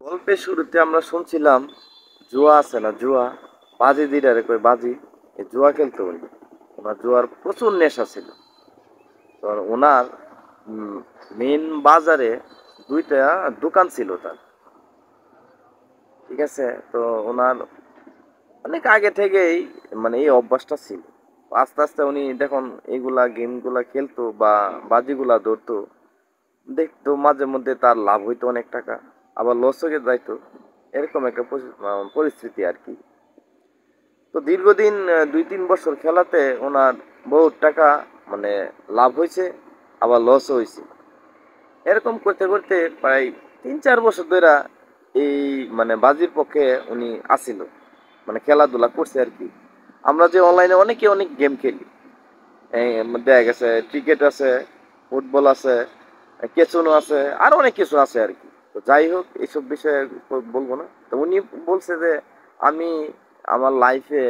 গল্পের শুরুতে আমরা শুনছিলাম জুয়া আছে না জুয়া, বাজি দিদারে কই বাজি, এই জুয়া খেলতো উনি। ওনার জুয়ার প্রচুর নেশা ছিল। তো ওনার মেন বাজারে দুইটা দোকান ছিল তার, ঠিক আছে। তো ওনার অনেক আগে থেকেই মানে এই অভ্যাসটা ছিল। আস্তে আস্তে উনি দেখুন এইগুলা গেমগুলা খেলতো বা বাজিগুলা ধরতো, দেখতো মাঝে মধ্যে তার লাভ হইতো অনেক টাকা, আবার লস হয়ে যাইতো। এরকম একটা পরিস্থিতি আর কি। তো দীর্ঘদিন 2-3 বছর খেলাতে ওনার বহুত টাকা মানে লাভ হয়েছে, আবার লসও হয়েছে। এরকম করতে করতে প্রায় 3-4 বছর ধরে এই মানে বাজির পক্ষে উনি আসিল, মানে খেলাধুলা করছে আর কি। আমরা যে অনলাইনে অনেকে অনেক গেম খেলি, এই দেখা গেছে ক্রিকেট আছে, ফুটবল আছে, কেচুনো আছে, আরো অনেক কিছু আছে আর কি। তো যাই হোক এইসব বিষয়ে বলবো না। তো উনি বলছে যে আমি আমার লাইফে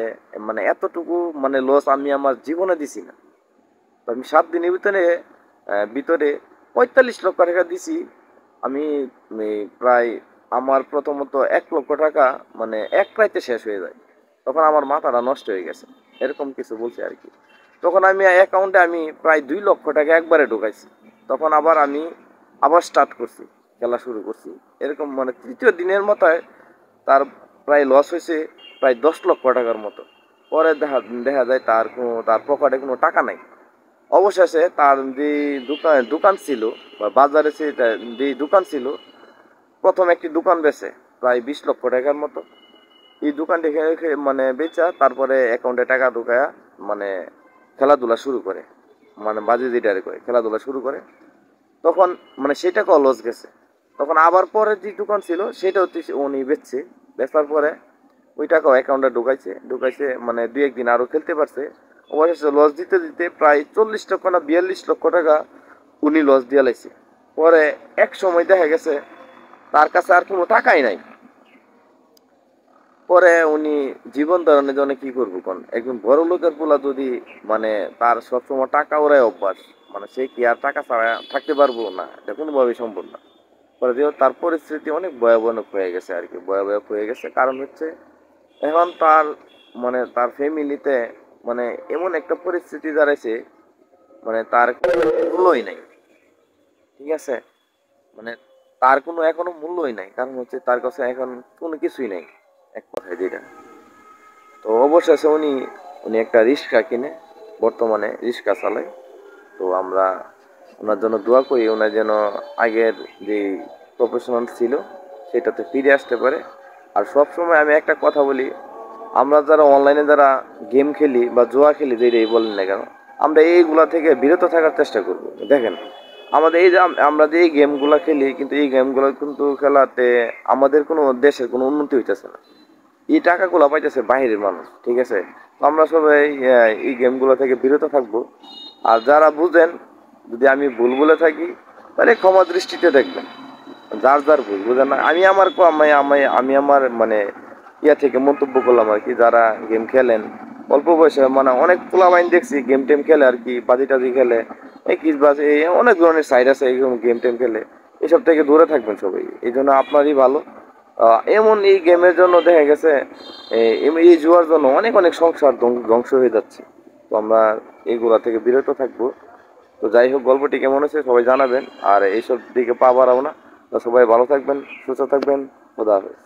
মানে এতটুকু মানে লস আমি আমার জীবনে দিছি না। তো আমি 7 দিনের ভিতরে ভিতরে 45 লক্ষ টাকা দিছি। আমি প্রায় আমার প্রথমত 1 লক্ষ টাকা মানে এক রাইতে শেষ হয়ে যায়। তখন আমার মাথাটা নষ্ট হয়ে গেছে, এরকম কিছু বলছে আর কি। তখন আমি অ্যাকাউন্টে আমি প্রায় 2 লক্ষ টাকা একবারে ঢুকাইছি। তখন আবার আমি আবার স্টার্ট করছি, খেলা শুরু করছি। এরকম মানে তৃতীয় দিনের মাথায় তার প্রায় লস হয়েছে প্রায় 10 লক্ষ টাকার মতো। পরে দেখা দেখা যায় তার পকেটে কোনো টাকা নাই। অবশেষে তার যে দোকান ছিল বা বাজারে যে দোকান ছিল, প্রথম একটি দোকান বেচে প্রায় 20 লক্ষ টাকার মতো। এই দোকানটি মানে বেচা, তারপরে অ্যাকাউন্টে টাকা ঢুকায়া মানে খেলাধুলা শুরু করে, মানে বাজি যেটারে করে খেলাধুলা শুরু করে। তখন মানে সেটাকেও লস গেছে। তখন আবার পরে যে দোকান ছিল সেটা হচ্ছে উনি বেচছে। বেচার পরে ওই টাকাও অ্যাকাউন্টে ঢুকাইছে মানে 2-1 দিন আরো খেলতে পারছে। অবশেষে লস দিতে দিতে প্রায় 40 লক্ষ না 42 লক্ষ টাকা উনি লস দিয়ে লাইছে। পরে এক সময় দেখা গেছে তার কাছে আর কোনো টাকাই নাই। পরে উনি জীবন ধারণের জন্য কি করবো কোন, একজন বড় লোকের পোলা যদি মানে তার সবসময় টাকা ওরাই অভ্যাস, মানে সে কি আর টাকা ছাড়া থাকতে পারবো না, এটা কোনোভাবেই সম্ভব না। পরে তার পরিস্থিতি অনেক ভয়াবহ হয়ে গেছে আর কি, ভয়াবহ হয়ে গেছে। কারণ হচ্ছে এখন তার মানে তার ফ্যামিলিতে মানে এমন একটা পরিস্থিতি দাঁড়াইছে, মানে তার কোনো মূল্যই নাই, ঠিক আছে। মানে তার কোনো এখনো মূল্যই নাই, কারণ হচ্ছে তার কাছে এখন কোনো কিছুই নাই, এক কথায় যেটা। তো অবশেষে উনি উনি একটা রিক্সা কিনে, বর্তমানে রিক্সা চালায়। তো আমরা ওনার জন্য দোয়া করি, ওনার যেন আগের যে প্রফেশনাল ছিল সেটাতে ফিরে আসতে পারে। আর সব সময় আমি একটা কথা বলি, আমরা যারা অনলাইনে যারা গেম খেলি বা জুয়া খেলি, যেটাই বলেন না কেন, আমরা এইগুলা থেকে বিরত থাকার চেষ্টা করব। দেখেন আমাদের এই যে আমরা যে এই গেমগুলা খেলি, কিন্তু এই গেমগুলো কিন্তু খেলাতে আমাদের কোনো দেশের কোনো উন্নতি হইতেছে না। এই টাকাগুলো পাইতেছে বাইরের মানুষ, ঠিক আছে। তো আমরা সবাই এই গেমগুলো থেকে বিরত থাকবো। আর যারা বুঝেন, যদি আমি ভুল বলে থাকি তাহলে ক্ষমা দৃষ্টিতে দেখবেন। যার যার ভুল বুঝেন না, আমি আমার মানে থেকে মন্তব্য করলাম আর কি। যারা গেম খেলেন অল্প বয়সে, মানে অনেক পোলাবাইন দেখছি গেম টেম খেলে আর কি, বাজি টাজি খেলে, এই কিস বাজ এই অনেক ধরনের সাইড আছে এইরকম গেম টেম খেলে। এসব থেকে দূরে থাকবেন সবাই, এই জন্য আপনারই ভালো। এমন এই গেমের জন্য দেখা গেছে এই জুয়ার জন্য অনেক অনেক সংসার ধ্বংস হয়ে যাচ্ছে। তো আমরা এইগুলা থেকে বিরত থাকবো। তো যাই হোক, গল্পটি কেমন হয়েছে সবাই জানাবেন, আর এইসব দিকে পা বাড়াবো না। তো সবাই ভালো থাকবেন, সুস্থ থাকবেন। খোদা হাফেজ।